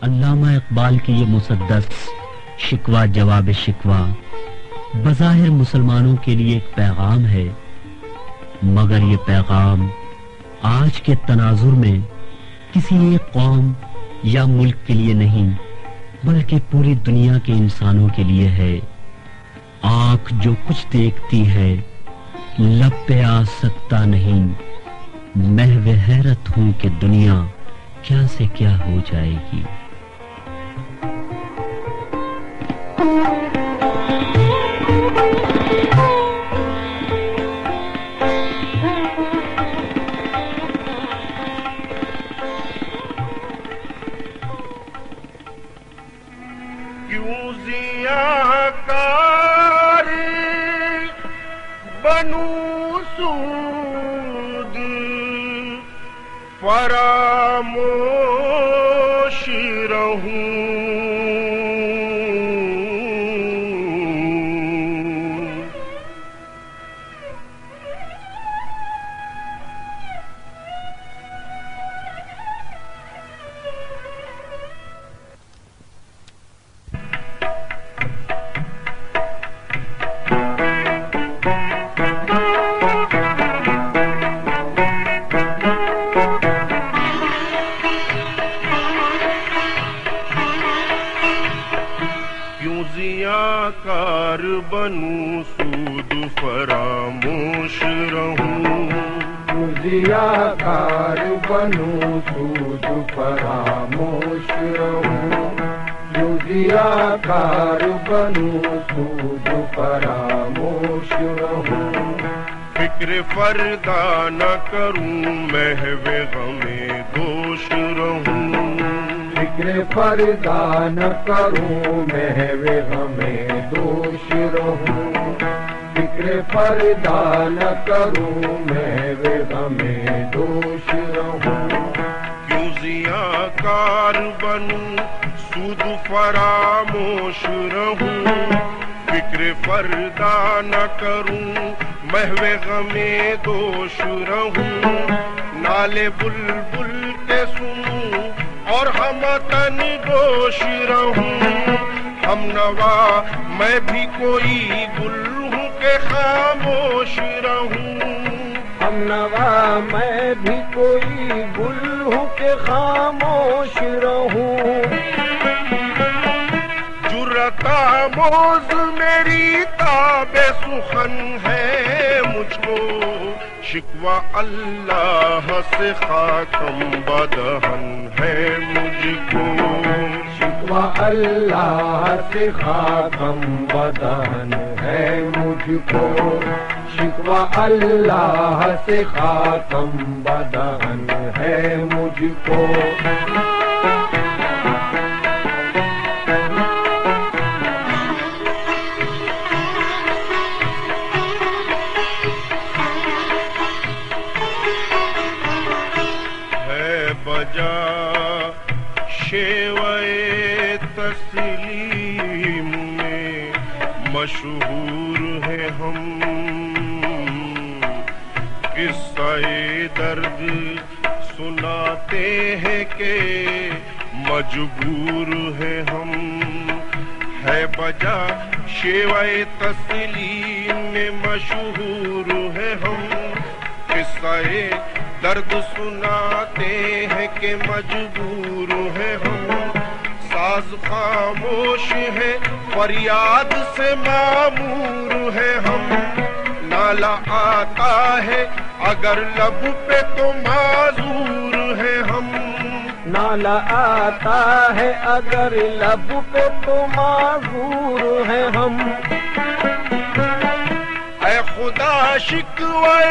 علامہ اقبال کی یہ مسدس شکوہ جواب شکوہ بظاہر مسلمانوں کے لیے ایک پیغام ہے، مگر یہ پیغام آج کے تناظر میں کسی ایک قوم یا ملک کے لیے نہیں بلکہ پوری دنیا کے انسانوں کے لیے ہے۔ آنکھ جو کچھ دیکھتی ہے لب پہ آ سکتا نہیں، محو حیرت ہوں کہ دنیا کیا سے کیا ہو جائے گی۔ کیوں ضیاءکار بنوں سود فراموش رہوں، ضیاءکار بنوں سود فراموش رہوں، ضیاءکار بنوں سود فراموش رہوں، ضیاءکار بنوں سود فراموش رہوں، فکر فردا نہ کروں محو غم دوش رہوں، فکر فردا نہ کروں محو غم دوش رہوں، فکر فردا نہ کروں محو غم دوش رہوں، کیوں ضیاءکار بنوں سود فراموش رہوں، فکر فردا نہ کروں محو غم دوش رہوں، نالے بلبل کے سنوں اور ہم تن گوش رہوں، ہم نوا میں بھی کوئی گل ہوں کہ خاموش رہوں، ہم نوا میں بھی کوئی گل ہوں کہ خاموش رہوں، جرأت آموز میری تاب سخن ہے مجھ کو، شکوہ اللہ سے خاتم بدہن ہے مجھ کو، شکوہ اللہ سے خاتم بدہن ہے مجھ کو، شکوہ اللہ سے خاتم بدہن ہے مجھ کو، بجا شیوے تسلیم میں مشہور ہے ہم، قصہ درد سناتے ہیں کہ مجبور ہے ہم، ہے بجا شیوے تسلیم میں مشہور ہے ہم، قصہ درد سناتے ہیں کہ مجبور ہے ہم، ساز خاموش ہے فریاد سے معمور ہے ہم، نالا آتا ہے اگر لب پہ تو معذور ہے ہم، نالا آتا ہے اگر لب پہ تو معذور ہے ہم، اے خدا شکوے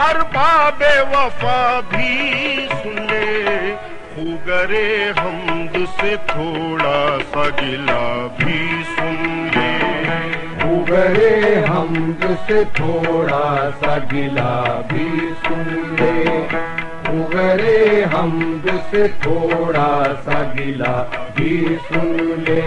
ارباب وفا بھی سن لے، خوگرے حمد سے تھوڑا سا گلا بھی سن لے، خوگرے حمد سے تھوڑا سا گلا بھی سن لے، خوگرے حمد سے تھوڑا سا گلا بھی سن لے،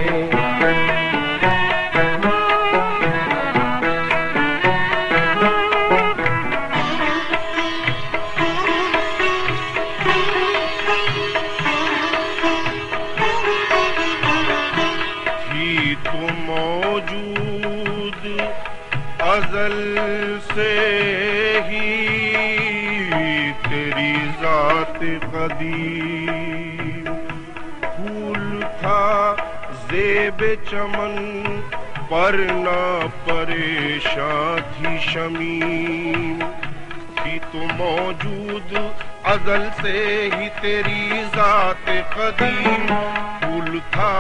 ازل سے ہی تیری ذات قدیم، پھول تھا زیب چمن پر نہ پریشان تھی شمیم، تھی تو موجود ازل سے ہی تیری ذات قدیم، پھول تھا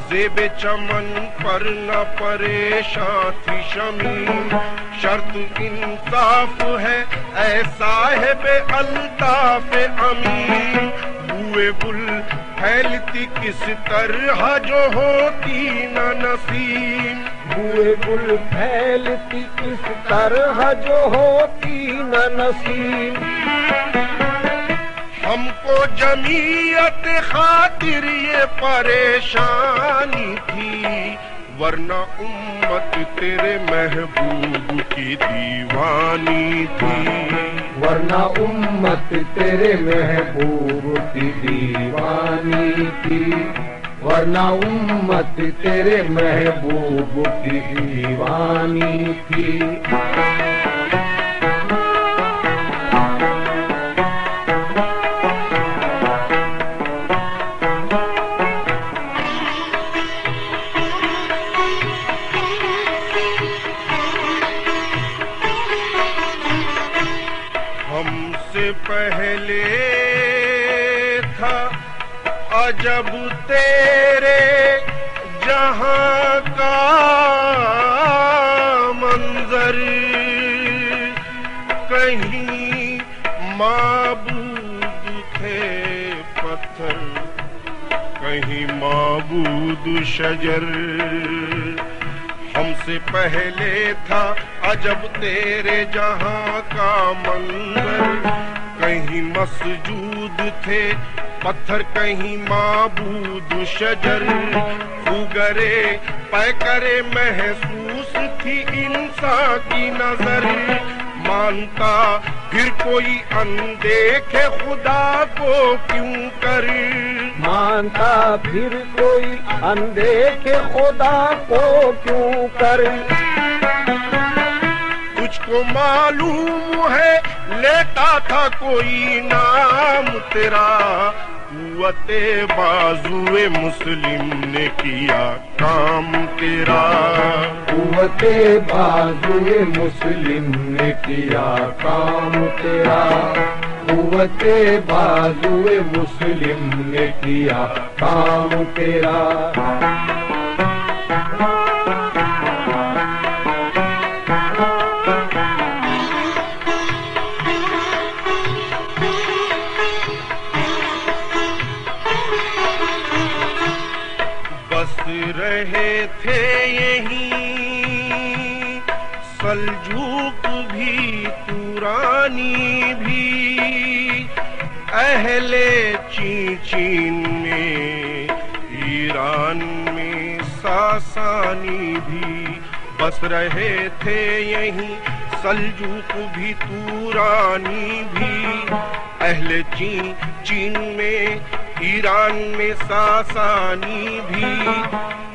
زیب چمن پر نہ پریشان تھی شمیم، شرط انصاف ہے اے صاحب الطاف امین، بوئے گل پھیلتی کس طرح جو ہوتی نہ نسیم، بوئے گل پھیلتی کس طرح جو ہوتی نہ نسیم، ہم کو جمعیت خاطر یہ پریشانی تھی، ورنہ امت تیرے محبوب کی دیوانی تھی، ورنہ امت تیرے محبوب کی دیوانی تھی، ورنہ امت تیرے محبوب کی دیوانی تھی۔ پہلے تھا عجب تیرے جہاں کا منظر، کہیں معبود تھے پتھر کہیں معبود شجر، ہم سے پہلے تھا عجب تیرے جہاں کا منظر، کہیں مسجود تھے پتھر کہیں معبود شجر، خوگرے پیکرے محسوس تھی انسان کی نظر، مانتا پھر کوئی اندیکھے خدا کو کیوں کر، مانتا پھر کوئی اندیکھے خدا کو کیوں کر، تجھ کو معلوم ہے لیتا تھا کوئی نام تیرا، قوت بازوئے مسلم نے کیا کام تیرا، قوت بازوئے مسلم نے کیا کام تیرا، قوت بازوئے مسلم نے کیا کام تیرا۔ رہے تھے یہیں سلجوق بھی تورانی بھی، اہل چین میں ایران میں ساسانی بھی، بس رہے تھے یہیں سلجوق بھی تورانی بھی، اہل چین میں ایران میں ساسانی بھی،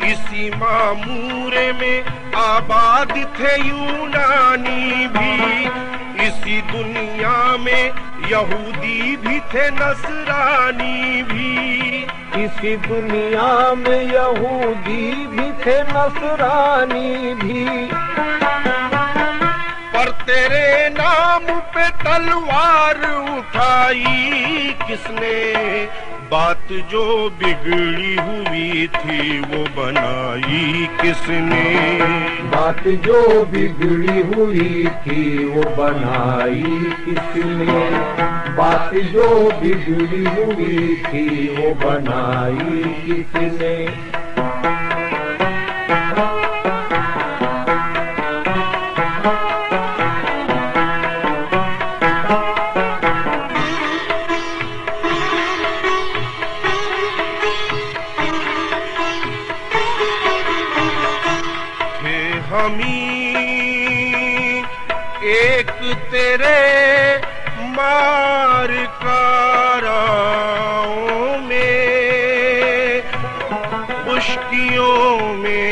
اسی معمورے میں آباد تھے یونانی بھی، اسی دنیا میں یہودی بھی تھے نصرانی بھی، اسی دنیا میں یہودی بھی تھے نصرانی بھی، پر تیرے نام پہ تلوار اٹھائی کس نے، بات جو بگڑی ہوئی تھی وہ بنائی کس نے، بات جو بگڑی ہوئی تھی وہ بنائی کس نے، بات جو بگڑی ہوئی تھی وہ بنائی کس نے۔ ایک تیرے مار کاراؤں میں خشکیوں میں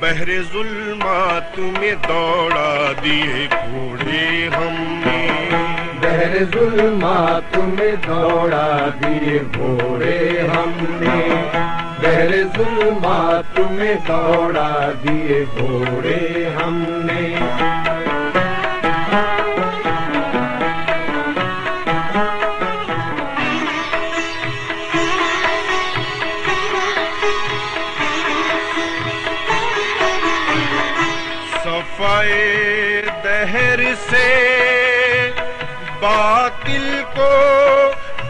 بحر ظلمات میں دوڑا دیے گھوڑے ہم نے، بحر ظلمات میں دوڑا دیے گھوڑے ہم نے، بحر ظلمات میں دوڑا دیے گھوڑے ہم نے۔ صفائے دہر سے باطل کو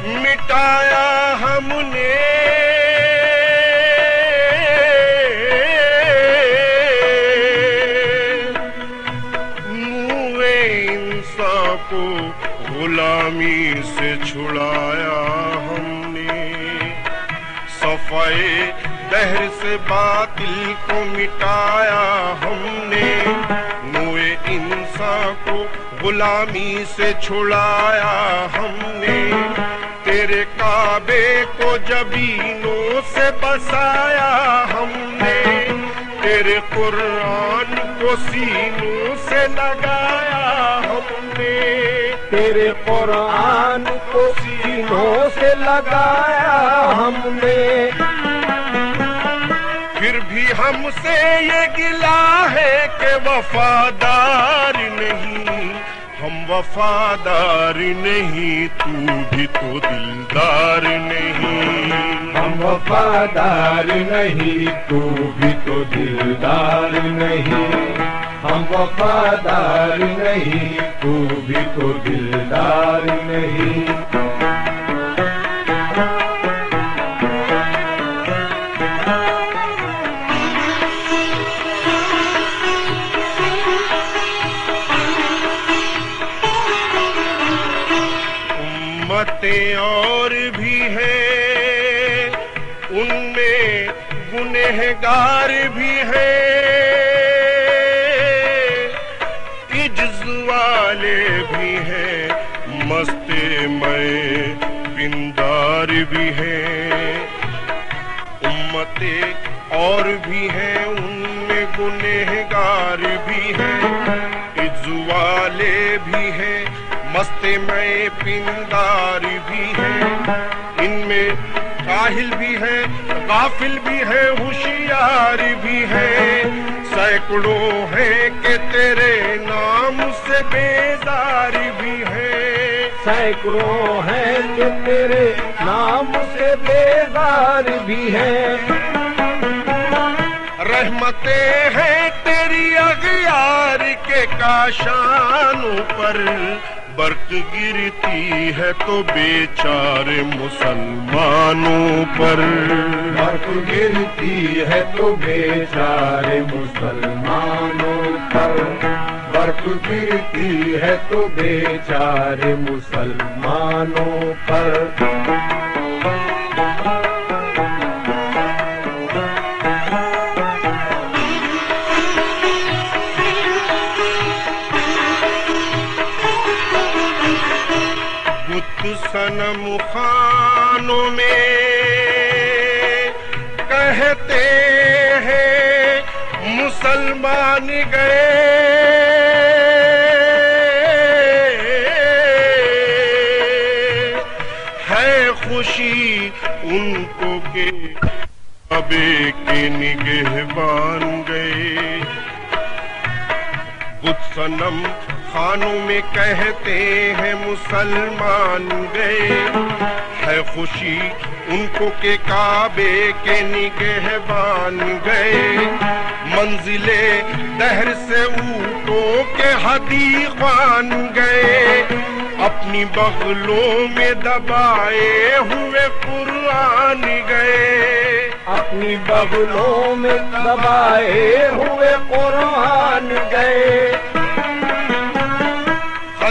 مٹایا ہم نے، نور انصاف کو غلامی سے چھڑایا ہم نے۔ صفائے دہر سے باطل کو مٹایا ہم نے، نور انصاف کو غلامی سے چھڑایا ہم نے۔ تیرے کعبے کو جبینوں سے بسایا ہم نے، تیرے قرآن کو سینوں سے لگایا ہم نے، تیرے قرآن کو سینوں سے لگایا ہم نے۔ پھر بھی ہم سے یہ گلہ ہے کہ وفادار نہیں، ہم وفادار نہیں، تو بھی تو دلدار نہیں، ہم وفادار نہیں، تو بھی تو دلدار نہیں، ہم وفادار نہیں، تو بھی تو دلدار نہیں۔ امتیں اور بھی ہیں، ان میں گنہگار بھی ہیں، عجز والے بھی ہیں، مست میں پندار بھی ہیں۔ امتیں اور بھی ہیں، ان میں گنہگار بھی ہیں، عجز والے بھی ہیں، مست میں پندار بھی ہیں۔ ان میں کاہل بھی ہیں، غافل بھی ہیں، ہوشیار بھی ہیں، سینکڑوں ہیں کہ تیرے نام سے بیزار بھی ہیں، سینکڑوں ہیں کہ تیرے نام سے بیزار بھی ہیں۔ رحمتیں ہیں تیری اغیار کے کاشانوں پر، برق گرتی ہے تو بیچارے مسلمانوں پر، برق گرتی ہے تو بیچارے مسلمانوں پر، برق گرتی ہے تو بیچارے مسلمانوں پر۔ صنم خانوں میں کہتے ہیں مسلمان گئے، ہے خوشی ان کو کہ کعبے کے نگہبان گئے۔ بت صنم خانوں میں کہتے ہیں مسلمان گئے، ہے خوشی ان کو کہ کعبے کے نگہبان گئے۔ منزل دہر سے اونٹوں کے حدیقان گئے، اپنی بغلوں میں دبائے ہوئے قرآن گئے، اپنی بغلوں میں دبائے ہوئے قرآن گئے۔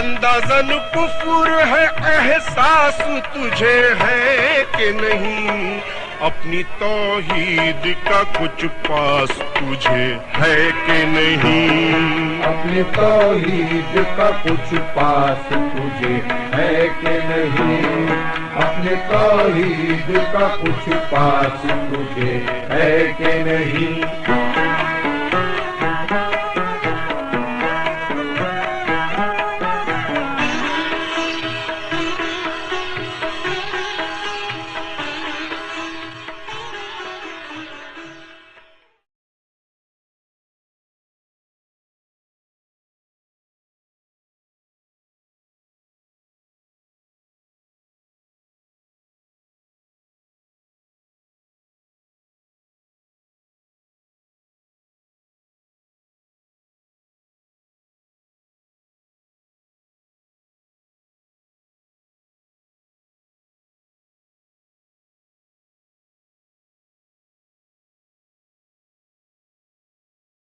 اندازن کفر ہے احساس تجھے ہے کہ نہیں، اپنی توحید کا کچھ پاس تجھے ہے کہ نہیں، اپنی توحید کا کچھ پاس تجھے ہے کہ نہیں، اپنی توحید کا کچھ پاس تجھے ہے کہ نہیں۔